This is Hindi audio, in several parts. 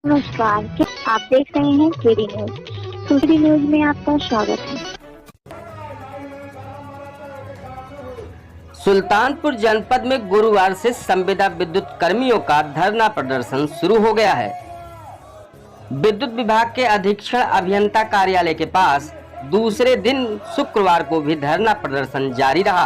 नमस्कार, आप देख रहे हैं केडी न्यूज। केडी न्यूज में आपका स्वागत है। सुल्तानपुर जनपद में गुरुवार से संविदा विद्युत कर्मियों का धरना प्रदर्शन शुरू हो गया है। विद्युत विभाग के अधीक्षण अभियंता कार्यालय के पास दूसरे दिन शुक्रवार को भी धरना प्रदर्शन जारी रहा।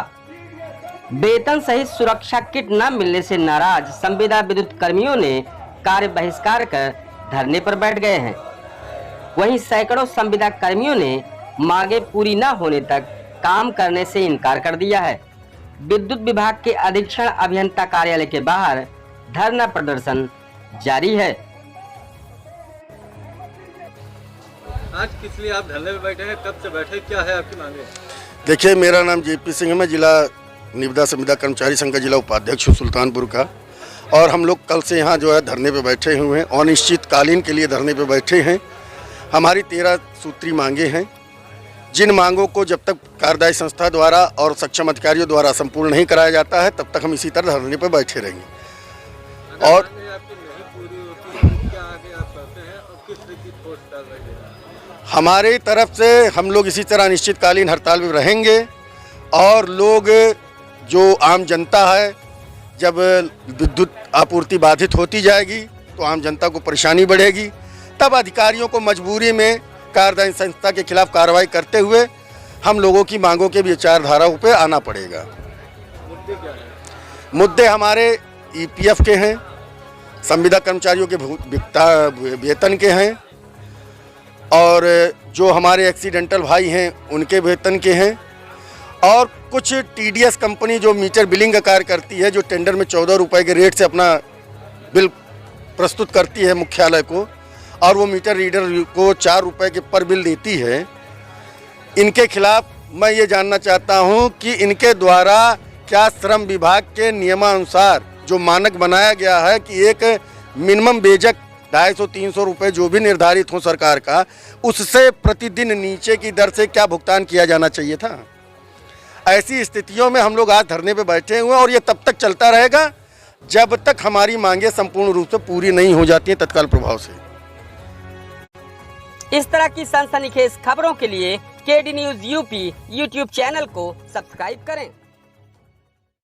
वेतन सहित सुरक्षा किट न मिलने से नाराज संविदा विद्युत कर्मियों ने कार्य बहिष्कार कर धरने पर बैठ गए हैं। वहीं सैकड़ों संविदा कर्मियों ने मांगे पूरी न होने तक काम करने से इनकार कर दिया है। विद्युत विभाग के अधीक्षण अभियंता कार्यालय के बाहर धरना प्रदर्शन जारी है। आज किस लिए आप धरने पे बैठे हैं? कब से बैठे? क्या है आपकी मांगे? देखिए, मेरा नाम जेपी सिंह है। मैं जिला निविदा संविदा कर्मचारी संघ का जिला उपाध्यक्ष हूँ सुल्तानपुर का। और हम लोग कल से यहाँ जो है धरने पे बैठे हुए हैं। अनिश्चितकालीन के लिए धरने पे बैठे हैं। हमारी 13 सूत्री मांगे हैं, जिन मांगों को जब तक कार्यदायी संस्था द्वारा और सक्षम अधिकारियों द्वारा संपूर्ण नहीं कराया जाता है तब तक हम इसी तरह धरने पे बैठे रहेंगे। और आपकी नहीं पूरी होती है, क्या आगे आप करते हैं और किस तरह की ठोस डाल रहे हैं? हमारी तरफ से हम लोग इसी तरह अनिश्चितकालीन हड़ताल में रहेंगे। और लोग जो आम जनता है, जब विद्युत आपूर्ति बाधित होती जाएगी तो आम जनता को परेशानी बढ़ेगी। तब अधिकारियों को मजबूरी में कार्यदायी संस्था के खिलाफ कार्रवाई करते हुए हम लोगों की मांगों के विचारधाराओं पे आना पड़ेगा। मुद्दे क्या हैं? मुद्दे हमारे ईपीएफ के हैं, संविदा कर्मचारियों के वेतन के हैं, और जो हमारे एक्सीडेंटल भाई हैं उनके वेतन के हैं, और कुछ टीडीएस कंपनी जो मीटर बिलिंग का कार्य करती है, जो टेंडर में 14 रुपए के रेट से अपना बिल प्रस्तुत करती है मुख्यालय को, और वो मीटर रीडर को 4 रुपए के पर बिल देती है। इनके खिलाफ मैं ये जानना चाहता हूँ कि इनके द्वारा क्या श्रम विभाग के नियमानुसार जो मानक बनाया गया है कि एक मिनिमम बेजक 250-300 रुपये जो भी निर्धारित हो सरकार का, उससे प्रतिदिन नीचे की दर से क्या भुगतान किया जाना चाहिए था। ऐसी स्थितियों में हम लोग आज धरने पे बैठे हुए हैं, और ये तब तक चलता रहेगा जब तक हमारी मांगे संपूर्ण रूप से पूरी नहीं हो जाती हैं तत्काल प्रभाव से। इस तरह की सनसनीखेज खबरों के लिए KD news UP YouTube channel को सब्सक्राइब करें।